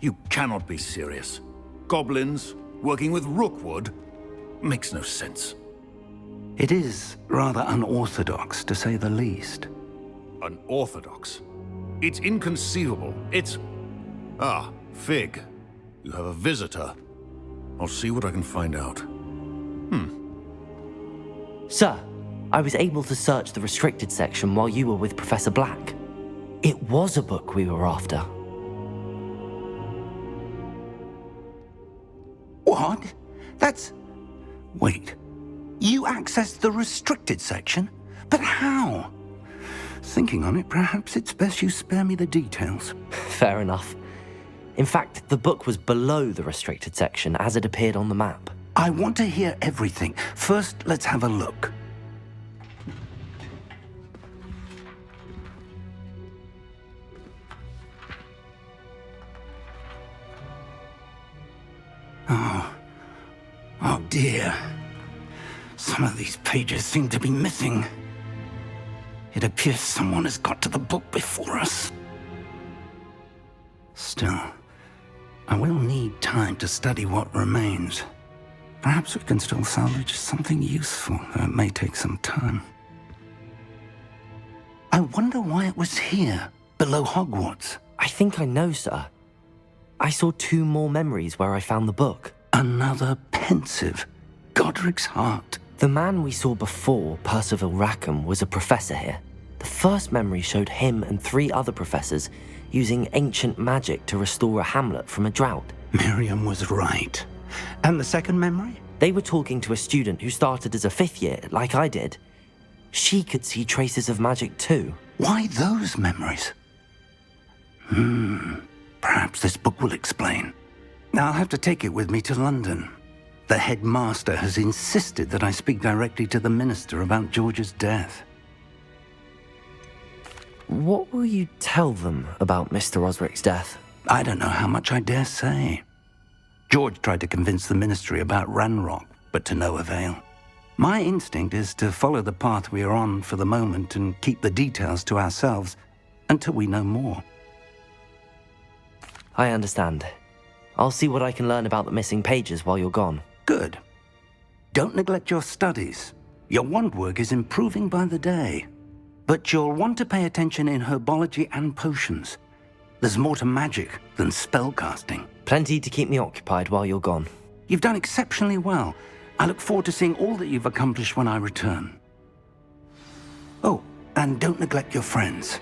You cannot be serious. Goblins working with Rookwood? Makes no sense. It is rather unorthodox, to say the least. Unorthodox? It's inconceivable. It's... Ah, Fig. You have a visitor. I'll see what I can find out. Sir, I was able to search the restricted section while you were with Professor Black. It was a book we were after. What? That's... Wait. You accessed the restricted section? But how? Thinking on it, perhaps it's best you spare me the details. Fair enough. In fact, the book was below the restricted section as it appeared on the map. I want to hear everything. First, let's have a look. Oh dear. Some of these pages seem to be missing. It appears someone has got to the book before us. Still, I will need time to study what remains. Perhaps we can still salvage something useful, though it may take some time. I wonder why it was here, below Hogwarts. I think I know, sir. I saw 2 more memories where I found the book. Another pensive. Godric's heart. The man we saw before, Percival Rackham, was a professor here. The first memory showed him and 3 other professors using ancient magic to restore a hamlet from a drought. Miriam was right. And the second memory? They were talking to a student who started as a 5th year, like I did. She could see traces of magic too. Why those memories? Perhaps this book will explain. Now I'll have to take it with me to London. The headmaster has insisted that I speak directly to the minister about George's death. What will you tell them about Mr. Osric's death? I don't know how much I dare say. George tried to convince the ministry about Ranrock, but to no avail. My instinct is to follow the path we are on for the moment and keep the details to ourselves until we know more. I understand. I'll see what I can learn about the missing pages while you're gone. Good. Don't neglect your studies. Your wand work is improving by the day. But you'll want to pay attention in herbology and potions. There's more to magic than spellcasting. Plenty to keep me occupied while you're gone. You've done exceptionally well. I look forward to seeing all that you've accomplished when I return. Oh, and don't neglect your friends.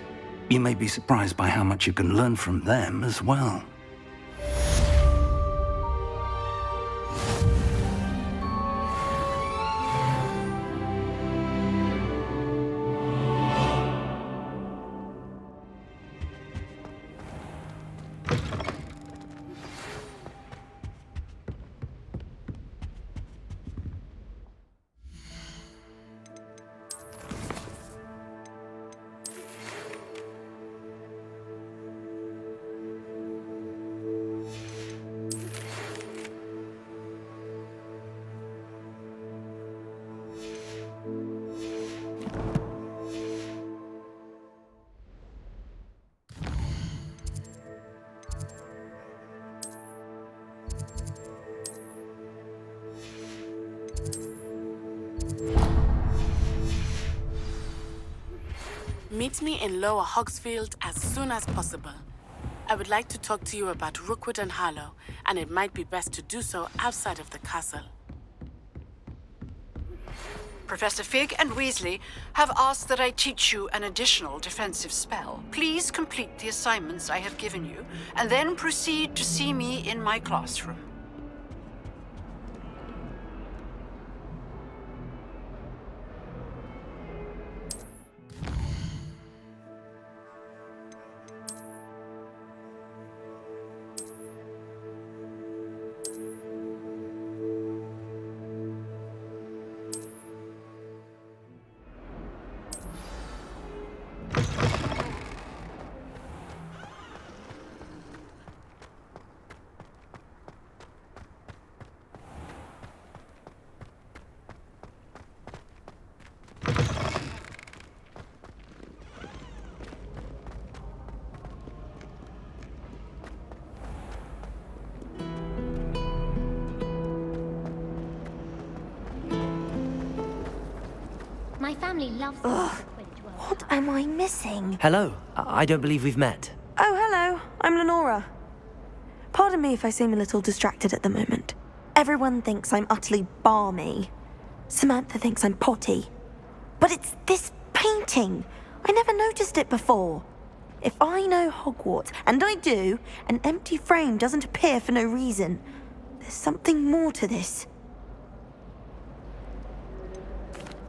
You may be surprised by how much you can learn from them as well. Meet me in Lower Hogsfield as soon as possible. I would like to talk to you about Rookwood and Harlow, and it might be best to do so outside of the castle. Professor Fig and Weasley have asked that I teach you an additional defensive spell. Please complete the assignments I have given you, and then proceed to see me in my classroom. My family loves What am I missing? Hello, I don't believe we've met. Oh, hello. I'm Lenora. Pardon me if I seem a little distracted at the moment. Everyone thinks I'm utterly balmy. Samantha thinks I'm potty. But it's this painting. I never noticed it before. If I know Hogwarts, and I do, an empty frame doesn't appear for no reason. There's something more to this.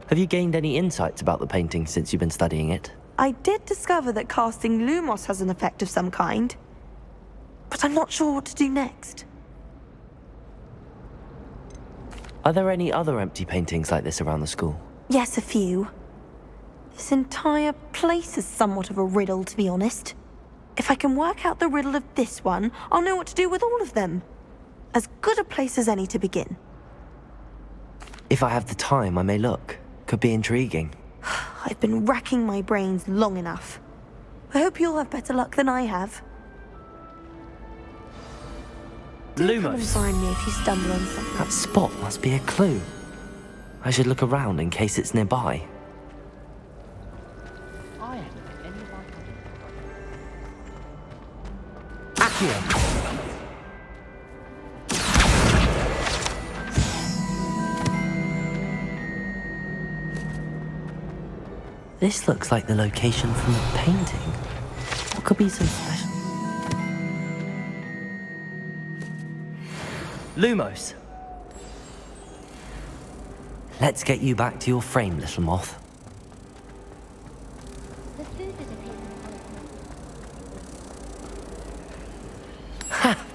Have you gained any insights about the painting since you've been studying it? I did discover that casting Lumos has an effect of some kind. But I'm not sure what to do next. Are there any other empty paintings like this around the school? Yes, a few. This entire place is somewhat of a riddle, to be honest. If I can work out the riddle of this one, I'll know what to do with all of them. As good a place as any to begin. If I have the time, I may look. Could be intriguing. I've been racking my brains long enough. I hope you'll have better luck than I have. Do come and Lumos! find me if you stumble on something. That spot must be a clue. I should look around in case it's nearby. Accio! This looks like the location from the painting. What could be so special? Lumos! Let's get you back to your frame, little moth. the food that appears in the Ha!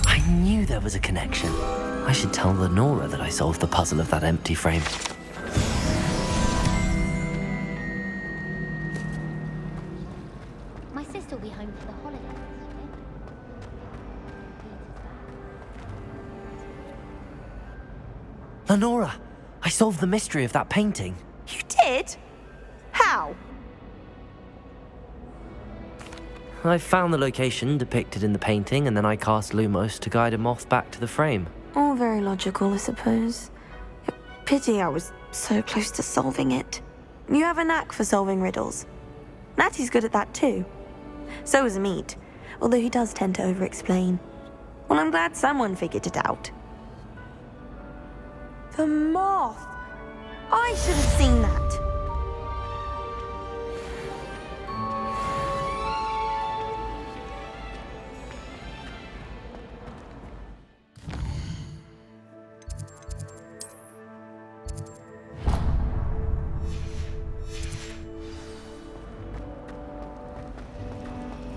I knew there was a connection. I should tell Lenora that I solved the puzzle of that empty frame. My sister will be home for the holidays. Lenora! I solved the mystery of that painting. You did? How? I found the location depicted in the painting, and then I cast Lumos to guide a moth back to the frame. All very logical, I suppose. Pity I was so close to solving it. You have a knack for solving riddles. Natty's good at that too. So is Meat, although he does tend to over-explain. Well, I'm glad someone figured it out. The moth! I should have seen that!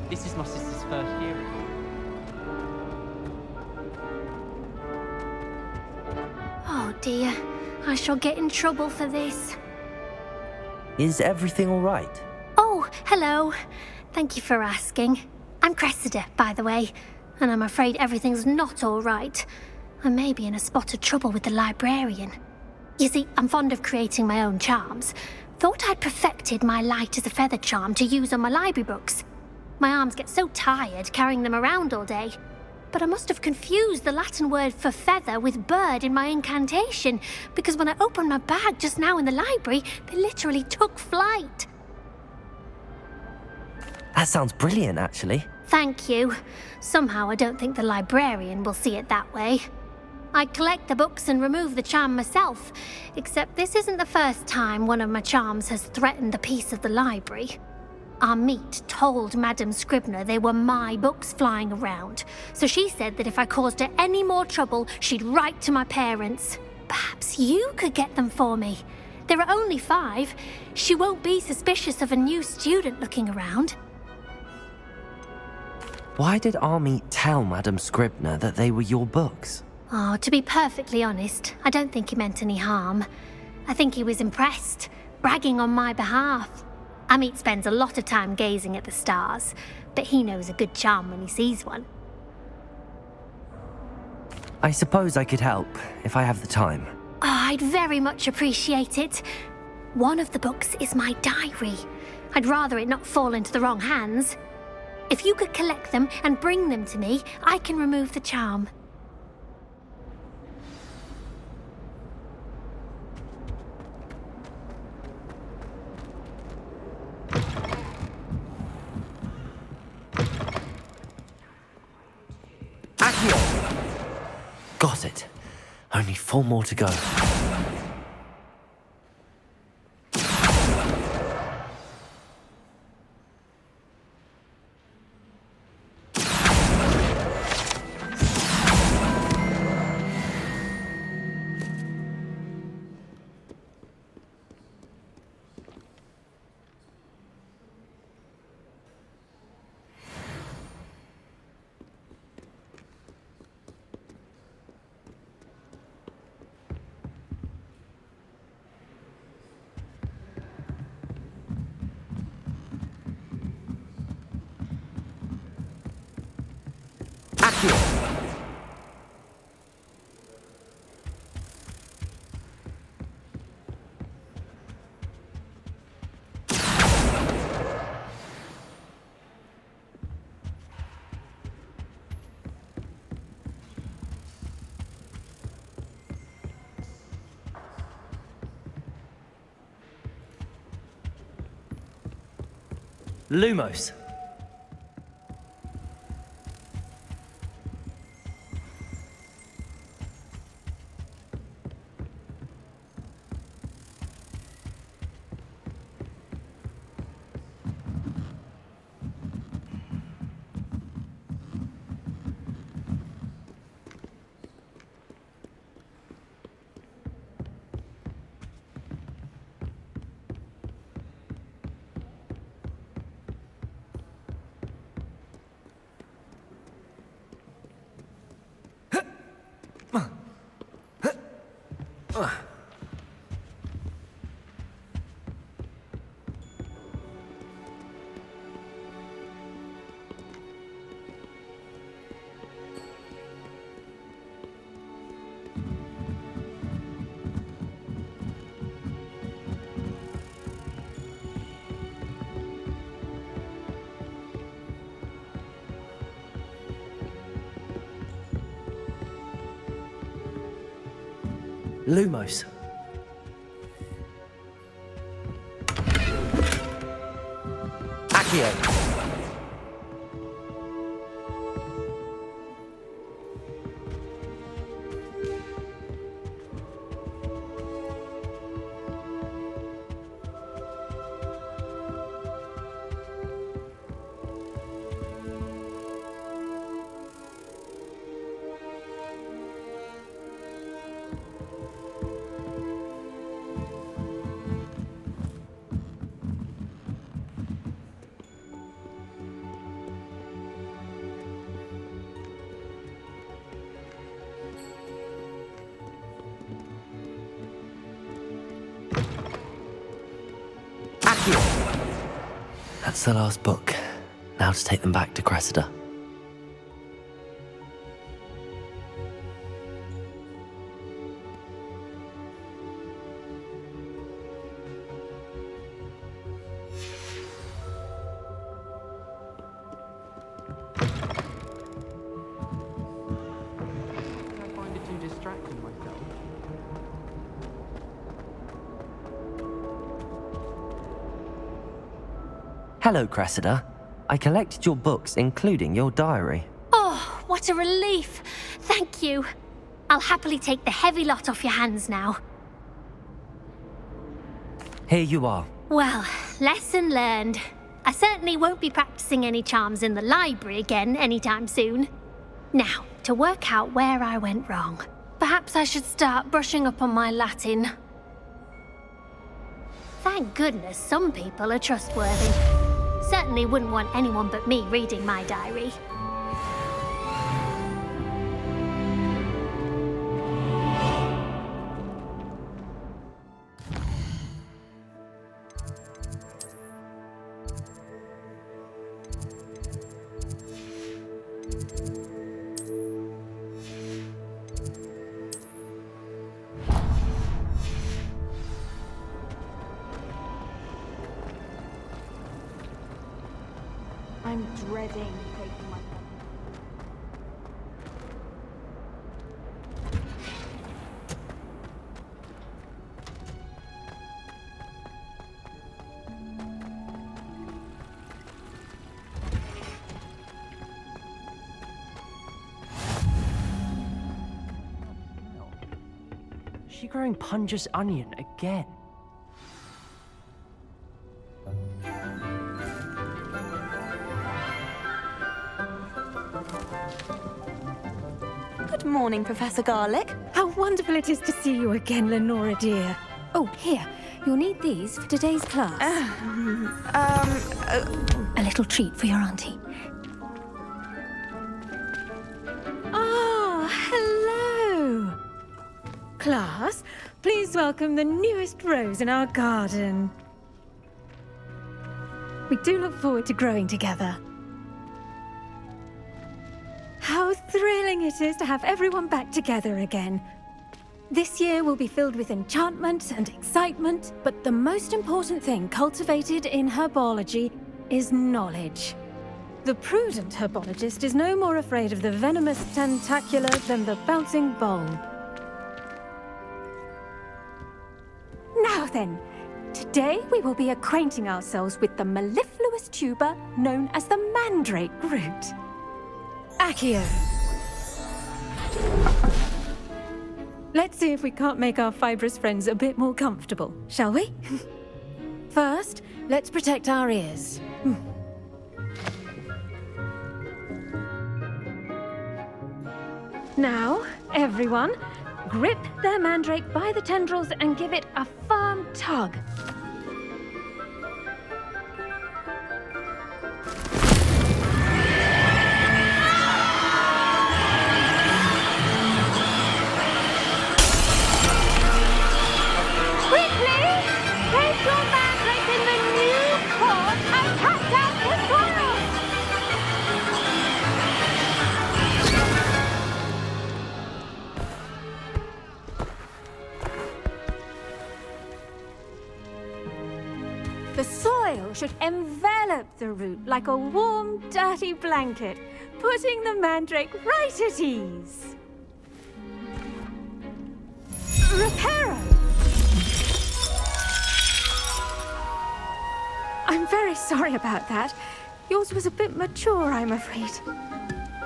This is my sister's first year. Oh dear, I shall get in trouble for this. Is everything all right? Oh, hello. Thank you for asking. I'm Cressida, by the way, and I'm afraid everything's not all right. I may be in a spot of trouble with the librarian. You see, I'm fond of creating my own charms. Thought I'd perfected my light as a feather charm to use on my library books. My arms get so tired carrying them around all day. But I must have confused the Latin word for feather with bird in my incantation, because when I opened my bag just now in the library, they literally took flight. That sounds brilliant, actually. Thank you. Somehow I don't think the librarian will see it that way. I collect the books and remove the charm myself, except this isn't the first time one of my charms has threatened the peace of the library. Our meat told Madame Scribner they were my books flying around, so she said that if I caused her any more trouble, she'd write to my parents. Perhaps you could get them for me. There are only 5. She won't be suspicious of a new student looking around. Why did our meat tell Madame Scribner that they were your books? Oh, to be perfectly honest, I don't think he meant any harm. I think he was impressed, bragging on my behalf. Amit spends a lot of time gazing at the stars, but he knows a good charm when he sees one. I suppose I could help, if I have the time. Oh, I'd very much appreciate it. One of the books is my diary. I'd rather it not fall into the wrong hands. If you could collect them and bring them to me, I can remove the charm. Only 4 more to go. Lumos. Lumos. Accio. That's the last book. Now to take them back to Cressida. I find it too distracting myself. Hello, Cressida. I collected your books, including your diary. Oh, what a relief. Thank you. I'll happily take the heavy lot off your hands now. Here you are. Well, lesson learned. I certainly won't be practicing any charms in the library again anytime soon. Now, to work out where I went wrong. Perhaps I should start brushing up on my Latin. Thank goodness some people are trustworthy. Certainly wouldn't want anyone but me reading my diary. I'm dreading taking my... she growing Punja's onion again? Good morning, Professor Garlic. How wonderful it is to see you again, Lenora dear. Oh, here. You'll need these for today's class. A little treat for your auntie. Oh, hello! Class, please welcome the newest rose in our garden. We do look forward to growing together. How thrilling it is to have everyone back together again. This year will be filled with enchantment and excitement, but the most important thing cultivated in herbology is knowledge. The prudent herbologist is no more afraid of the venomous tentacula than the bouncing bulb. Now then, today we will be acquainting ourselves with the mellifluous tuber known as the mandrake root. Accio. Let's see if we can't make our fibrous friends a bit more comfortable, shall we? First, let's protect our ears. Now, everyone, grip their mandrake by the tendrils and give it a firm tug. The soil should envelop the root like a warm, dirty blanket, putting the mandrake right at ease. Reparo! I'm very sorry about that. Yours was a bit mature, I'm afraid.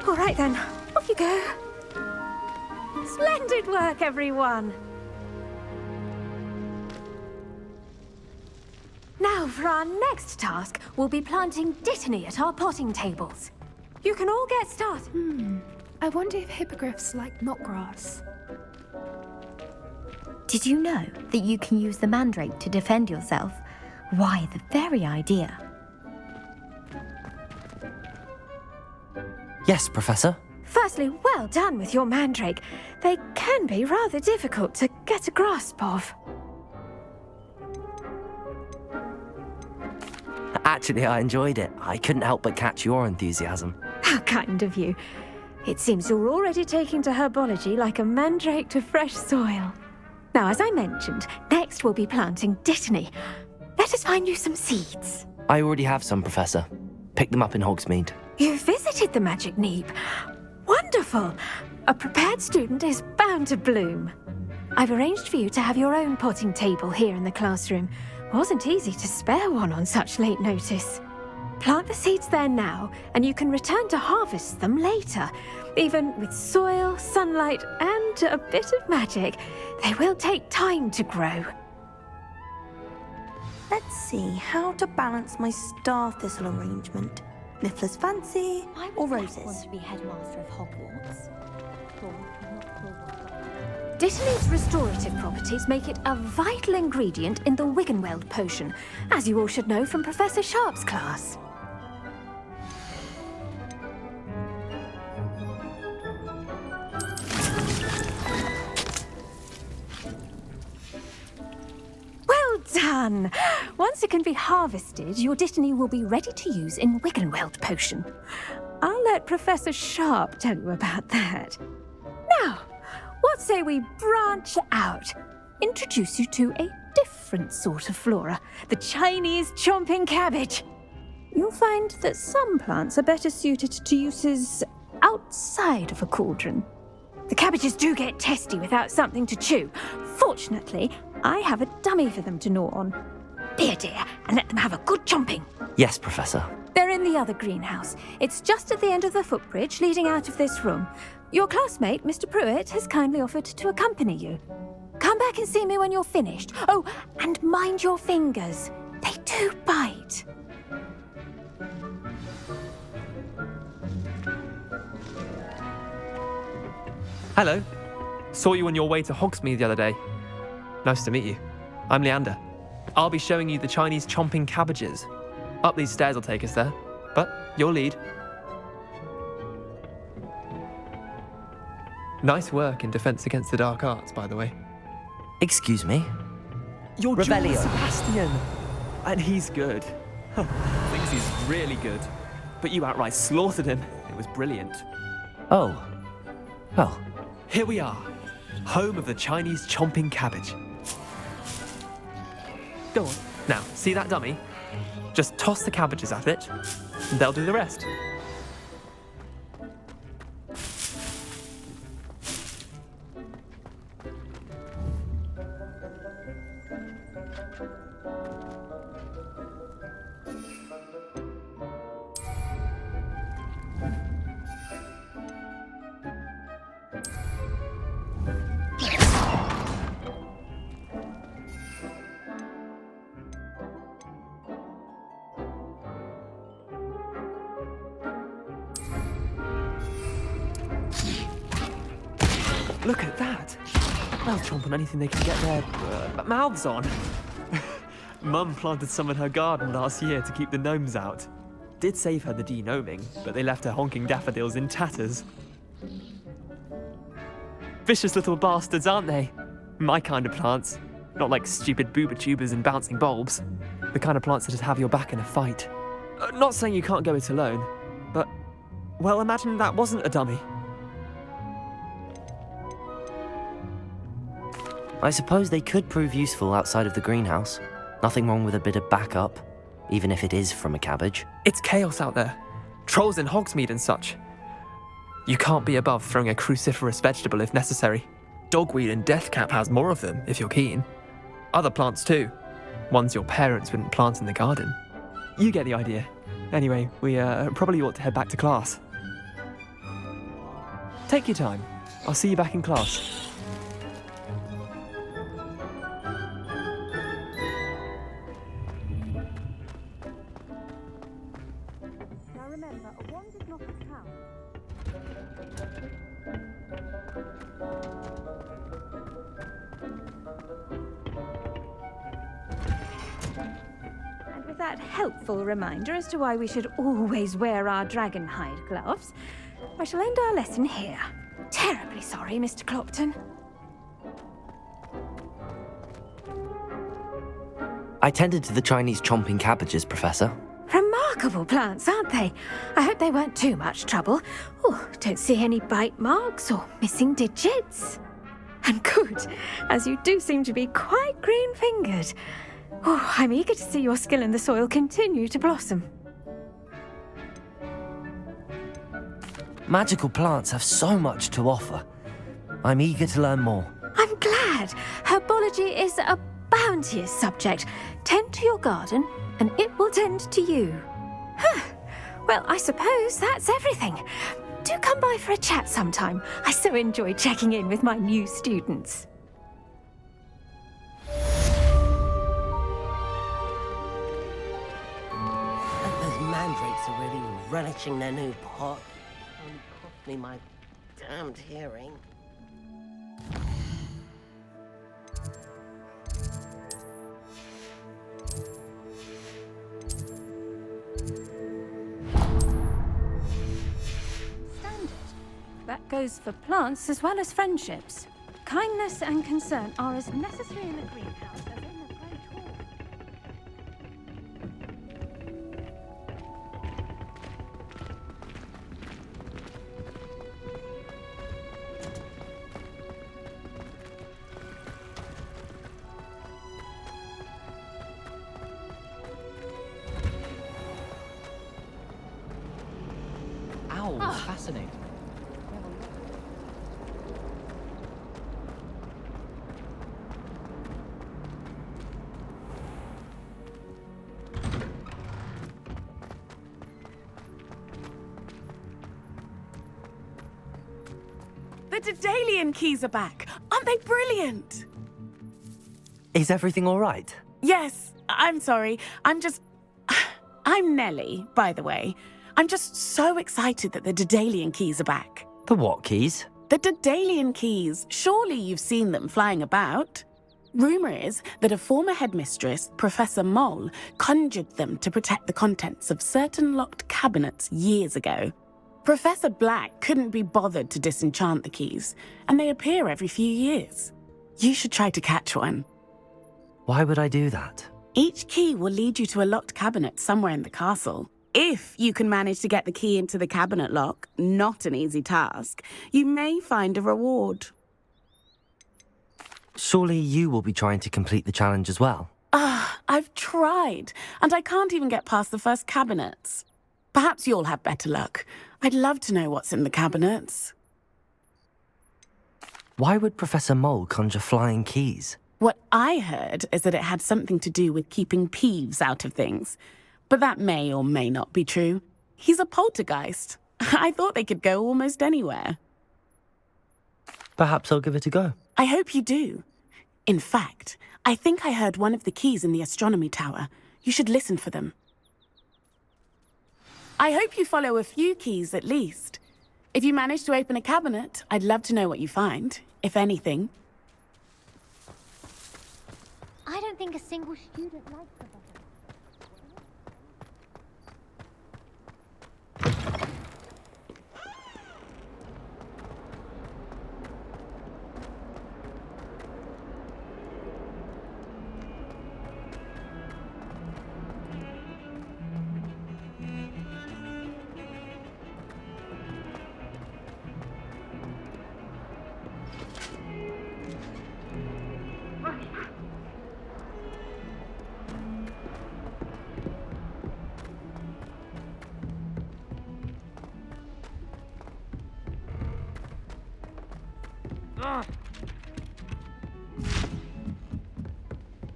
All right then, off you go. Splendid work, everyone! Now, for our next task, we'll be planting dittany at our potting tables. You can all get started. I wonder if hippogriffs like knotgrass. Did you know that you can use the mandrake to defend yourself? Why, the very idea. Yes, Professor? Firstly, well done with your mandrake. They can be rather difficult to get a grasp of. Actually, I enjoyed it. I couldn't help but catch your enthusiasm. How kind of you. It seems you're already taking to herbology like a mandrake to fresh soil. Now, as I mentioned, next we'll be planting dittany. Let us find you some seeds. I already have some, Professor. Pick them up in Hogsmeade. You visited the Magic Neep. Wonderful. A prepared student is bound to bloom. I've arranged for you to have your own potting table here in the classroom. Wasn't easy to spare one on such late notice. Plant the seeds there now, and you can return to harvest them later. Even with soil, sunlight, and a bit of magic, they will take time to grow. Let's see how to balance my star thistle arrangement. Niffler's fancy or roses? I want to be headmaster of Hogwarts. Dittany's restorative properties make it a vital ingredient in the Wiggenweld potion, as you all should know from Professor Sharp's class. Well done! Once it can be harvested, your dittany will be ready to use in Wiggenweld potion. I'll let Professor Sharp tell you about that. Now, what say we branch out? Introduce you to a different sort of flora, the Chinese chomping cabbage. You'll find that some plants are better suited to uses outside of a cauldron. The cabbages do get testy without something to chew. Fortunately, I have a dummy for them to gnaw on. Be a dear and let them have a good chomping. Yes, Professor. They're in the other greenhouse. It's just at the end of the footbridge leading out of this room. Your classmate, Mr. Pruitt, has kindly offered to accompany you. Come back and see me when you're finished. Oh, and mind your fingers. They do bite. Hello. Saw you on your way to Hogsmeade the other day. Nice to meet you. I'm Leander. I'll be showing you the Chinese chomping cabbages. Up these stairs will take us there, but your lead. Nice work in Defense Against the Dark Arts, by the way. Excuse me? You're Revelio. Sebastian! And he's good. Thinks he's really good. But you outright slaughtered him. It was brilliant. Oh. Well. Here we are. Home of the Chinese chomping cabbage. Go on. Now, see that dummy? Just toss the cabbages at it, and they'll do the rest. Look at that! They'll chomp on anything they can get their mouths on. Mum planted some in her garden last year to keep the gnomes out. Did save her the de-gnoming, but they left her honking daffodils in tatters. Vicious little bastards, aren't they? My kind of plants. Not like stupid booba tubers and bouncing bulbs. The kind of plants that just have your back in a fight. Not saying you can't go it alone, but, well, imagine that wasn't a dummy. I suppose they could prove useful outside of the greenhouse. Nothing wrong with a bit of backup, even if it is from a cabbage. It's chaos out there. Trolls in Hogsmeade and such. You can't be above throwing a cruciferous vegetable if necessary. Dogweed and deathcap has more of them, if you're keen. Other plants too. Ones your parents wouldn't plant in the garden. You get the idea. Anyway, we probably ought to head back to class. Take your time. I'll see you back in class. That helpful reminder as to why we should always wear our dragon hide gloves, I shall end our lesson here. Terribly sorry, Mr. Clopton. I tended to the Chinese chomping cabbages, Professor. Remarkable plants, aren't they? I hope they weren't too much trouble. Oh, don't see any bite marks or missing digits. And good, as you do seem to be quite green-fingered. Oh, I'm eager to see your skill in the soil continue to blossom. Magical plants have so much to offer. I'm eager to learn more. I'm glad. Herbology is a bounteous subject. Tend to your garden, and it will tend to you. Huh. Well, I suppose that's everything. Do come by for a chat sometime. I so enjoy checking in with my new students. Mandrakes are really relishing their new pot. Only cost me my damned hearing. Standard. That goes for plants as well as friendships. Kindness and concern are as necessary in the greenhouse as in the Great Hall. Owls, fascinating. The Daedalian keys are back. Aren't they brilliant? Is everything all right? Yes, I'm sorry. I'm Nellie, by the way. I'm just so excited that the Daedalian keys are back. The what keys? The Daedalian keys. Surely you've seen them flying about. Rumour is that a former headmistress, Professor Mole, conjured them to protect the contents of certain locked cabinets years ago. Professor Black couldn't be bothered to disenchant the keys, and they appear every few years. You should try to catch one. Why would I do that? Each key will lead you to a locked cabinet somewhere in the castle. If you can manage to get the key into the cabinet lock, not an easy task, you may find a reward. Surely you will be trying to complete the challenge as well. I've tried, and I can't even get past the first cabinets. Perhaps you'll have better luck. I'd love to know what's in the cabinets. Why would Professor Mole conjure flying keys? What I heard is that it had something to do with keeping Peeves out of things. But that may or may not be true. He's a poltergeist. I thought they could go almost anywhere. Perhaps I'll give it a go. I hope you do. In fact, I think I heard one of the keys in the astronomy tower. You should listen for them. I hope you follow a few keys at least. If you manage to open a cabinet, I'd love to know what you find, if anything. I don't think a single student likes the bottle.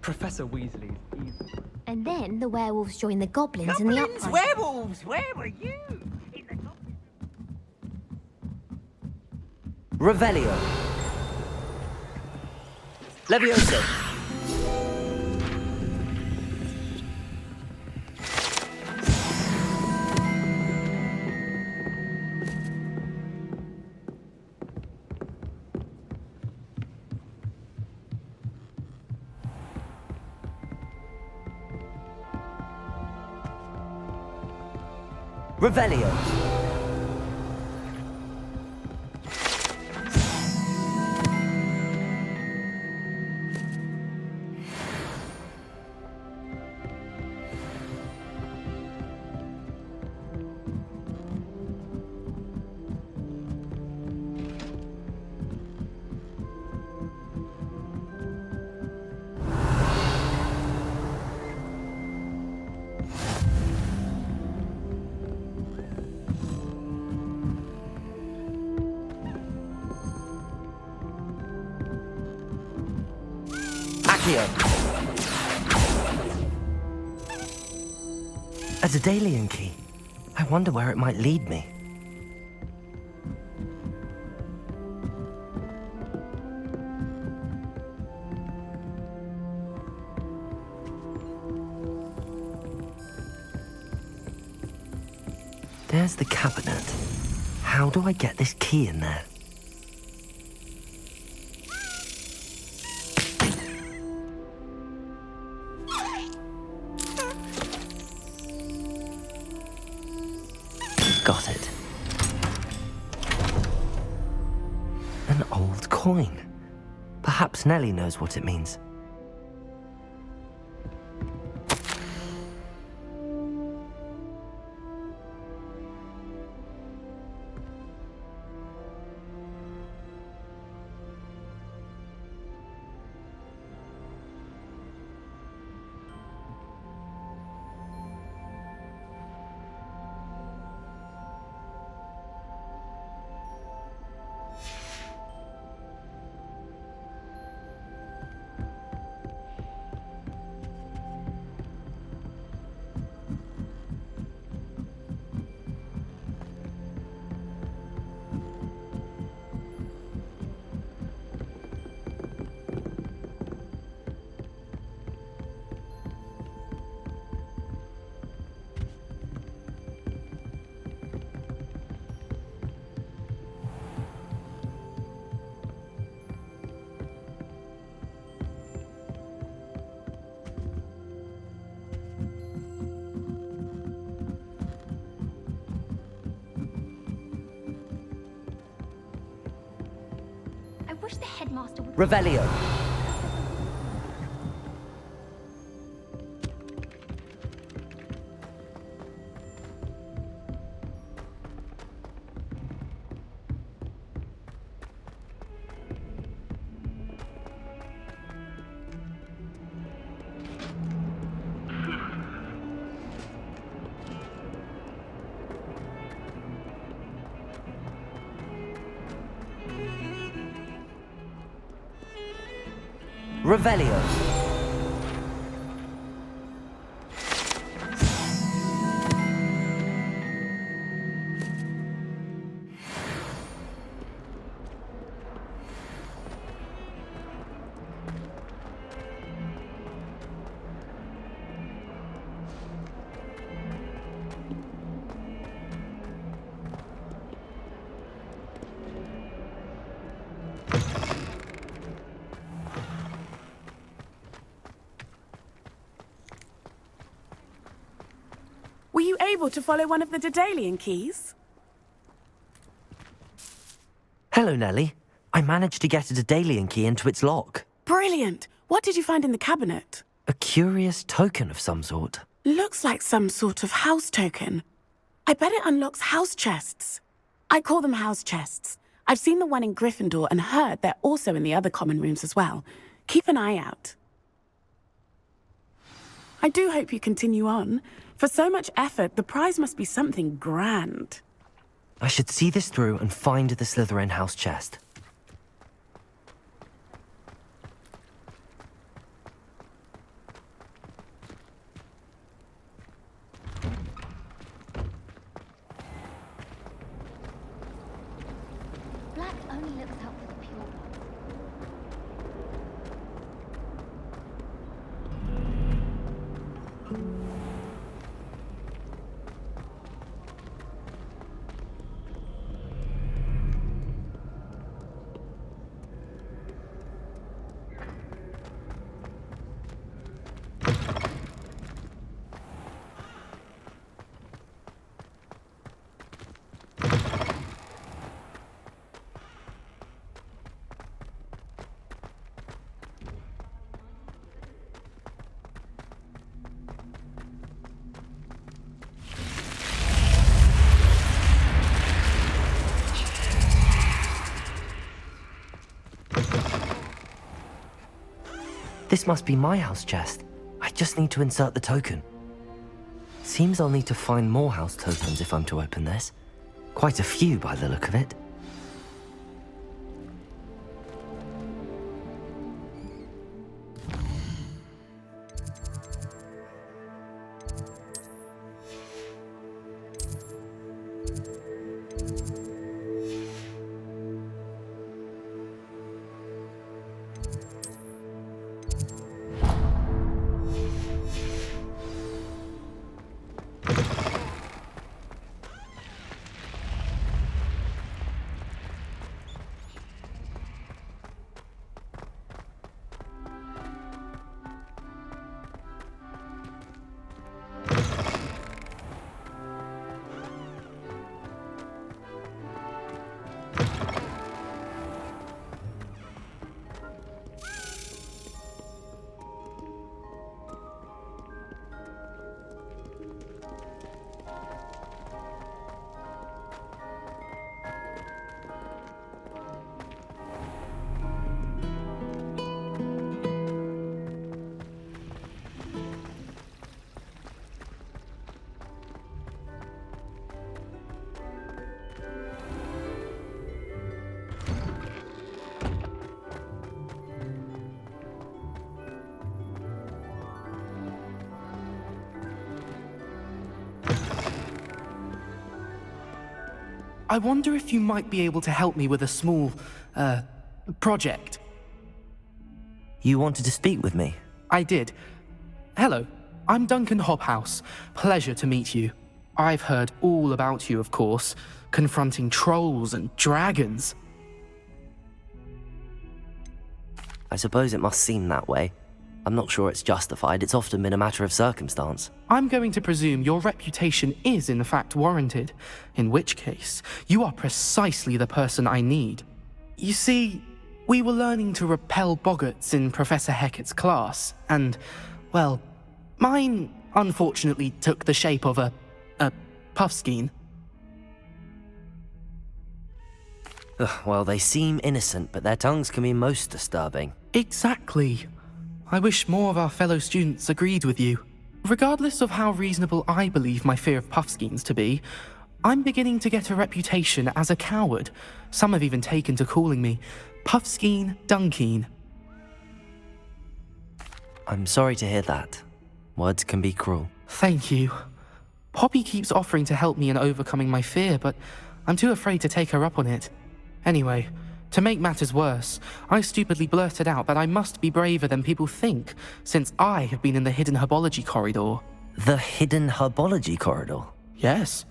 Professor Weasley's evil. And then the werewolves join the goblins in the uprising. Werewolves! Where were you? Revelio. Levioso. Revelio. A Daedalian key. I wonder where it might lead me. There's the cabinet. How do I get this key in there? Got it. An old coin. Perhaps Nellie knows what it means. headmaster would... Revelio. Revelio. Were you able to follow one of the Daedalian keys? Hello, Nellie. I managed to get a Daedalian key into its lock. Brilliant! What did you find in the cabinet? A curious token of some sort. Looks like some sort of house token. I bet it unlocks house chests. I call them house chests. I've seen the one in Gryffindor and heard they're also in the other common rooms as well. Keep an eye out. I do hope you continue on. For so much effort, the prize must be something grand. I should see this through and find the Slytherin house chest. Black only looks out for the pure ones. This must be my house chest. I just need to insert the token. Seems I'll need to find more house tokens if I'm to open this. Quite a few by the look of it. I wonder if you might be able to help me with a small, project. You wanted to speak with me? I did. Hello, I'm Duncan Hobhouse. Pleasure to meet you. I've heard all about you, of course, confronting trolls and dragons. I suppose it must seem that way. I'm not sure it's justified. It's often been a matter of circumstance. I'm going to presume your reputation is in fact warranted, in which case, you are precisely the person I need. You see, We were learning to repel boggarts in Professor Hecat's class, and, well, mine unfortunately took the shape of a puffskein. Well, they seem innocent, but their tongues can be most disturbing. Exactly. I wish more of our fellow students agreed with you. Regardless of how reasonable I believe my fear of puffskeins to be, I'm beginning to get a reputation as a coward. Some have even taken to calling me Puffskein Dunkeen. I'm sorry to hear that. Words can be cruel. Thank you. Poppy keeps offering to help me in overcoming my fear, but I'm too afraid to take her up on it. Anyway, to make matters worse, I stupidly blurted out that I must be braver than people think, since I have been in the hidden herbology corridor. The hidden herbology corridor? Yes.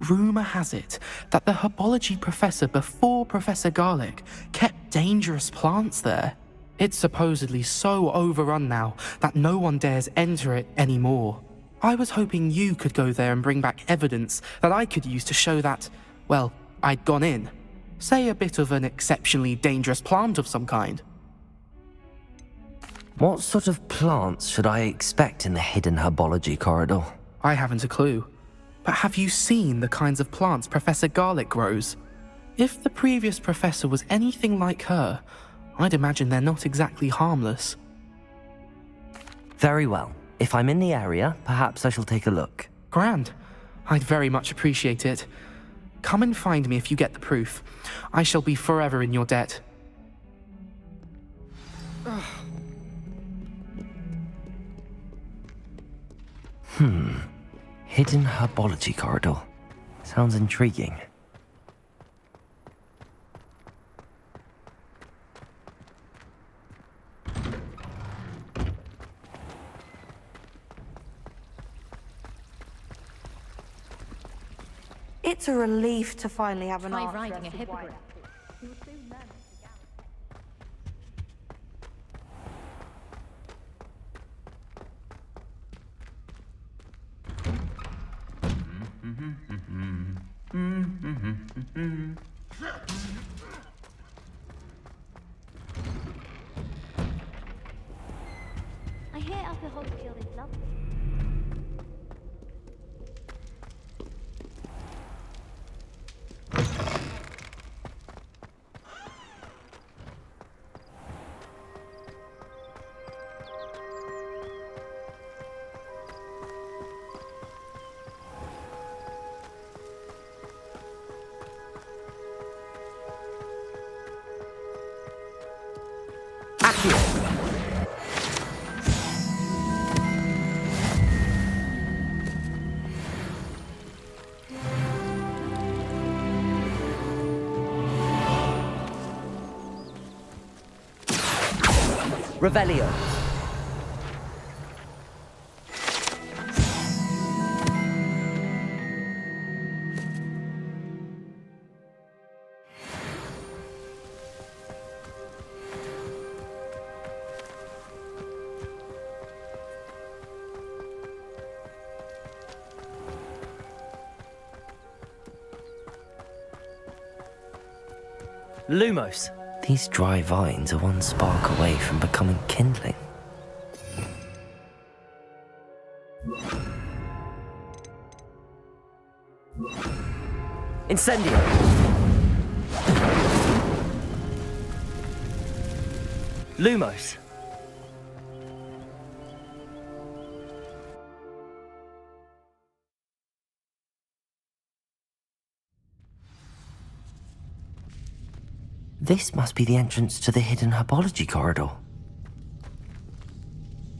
Rumour has it that the herbology professor before Professor Garlic kept dangerous plants there. It's supposedly so overrun now that no one dares enter it anymore. I was hoping you could go there and bring back evidence that I could use to show that, well, I'd gone in. Say a bit of an exceptionally dangerous plant of some kind. What sort of plants should I expect in the hidden herbology corridor? I haven't a clue. But have you seen the kinds of plants Professor Garlic grows? If the previous professor was anything like her, I'd imagine they're not exactly harmless. Very well. If I'm in the area, perhaps I shall take a look. Grand. I'd very much appreciate it. Come and find me if you get the proof. I shall be forever in your debt. Hidden herbology corridor. Sounds intriguing. It's a relief to finally have an Try art riding a dress with hippogriff. white. I hear Upper Hogsfield is lovely. Revelio. Lumos. These dry vines are one spark away from becoming kindling. Incendio! Lumos! This must be the entrance to the hidden herbology corridor.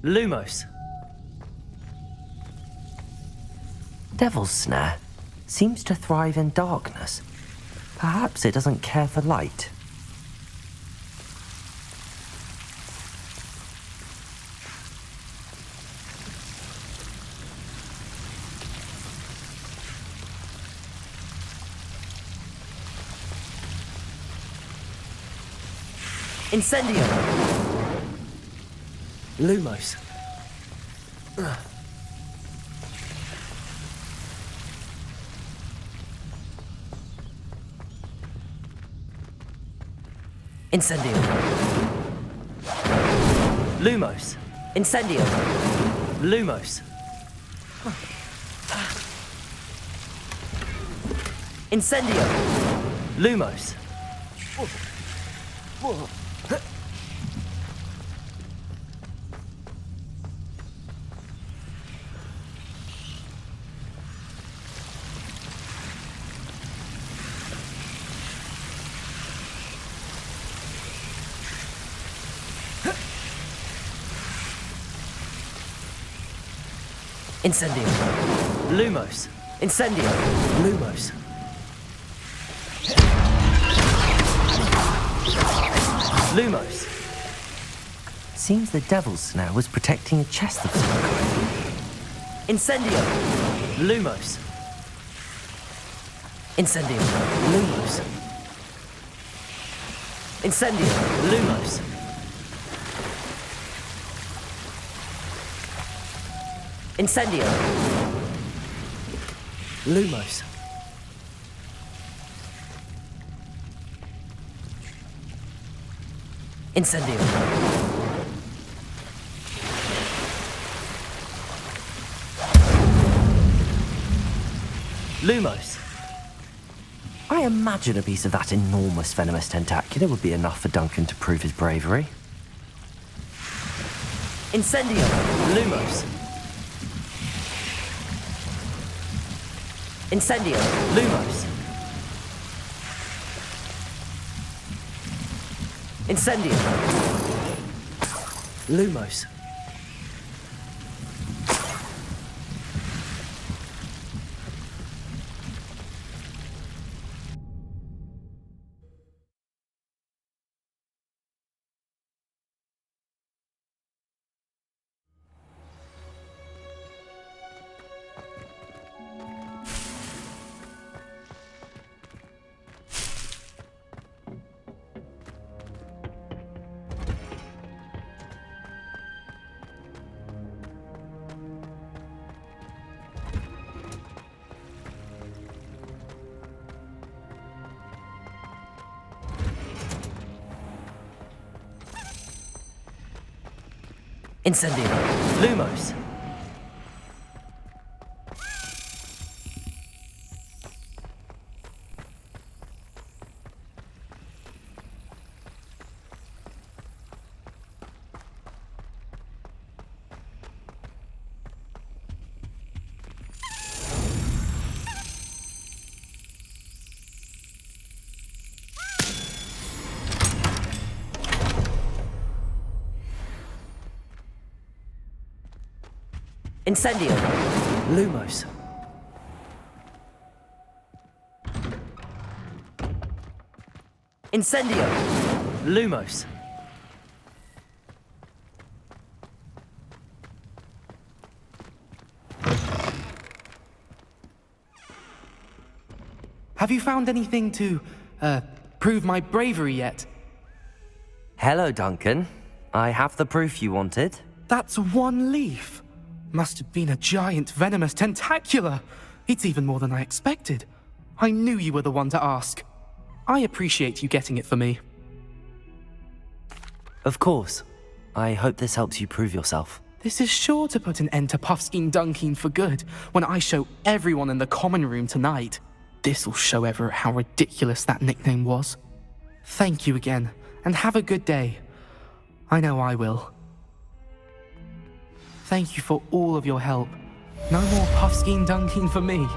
Lumos. Devil's Snare seems to thrive in darkness. Perhaps it doesn't care for light. Incendio! Lumos. Incendio. Lumos. Incendio. Lumos. Incendio. Lumos. Incendio. Lumos. Incendio. Lumos. Lumos. Seems the devil's snare was protecting a chest of some kind. Incendio. Lumos. Incendio. Lumos. Incendio. Lumos. Incendio. Lumos. Incendio. Lumos. I imagine a piece of that enormous venomous tentacular would be enough for Duncan to prove his bravery. Incendio. Lumos. Incendio. Lumos. Incendio. Lumos. Incendio. Lumos. Incendio. Lumos. Incendio. Lumos. Have you found anything to, prove my bravery yet? Hello, Duncan. I have the proof you wanted. That's one leaf. Must have been a giant venomous tentacula. It's even more than I expected. I knew you were the one to ask. I appreciate you getting it for me. Of course. I hope this helps you prove yourself. This is sure to put an end to Puffskein Dunkeen for good when I show everyone in the common room tonight. This'll show Everett how ridiculous that nickname was. Thank you again, and have a good day. I know I will. Thank you for all of your help. No more Puffskein Dunkeen for me.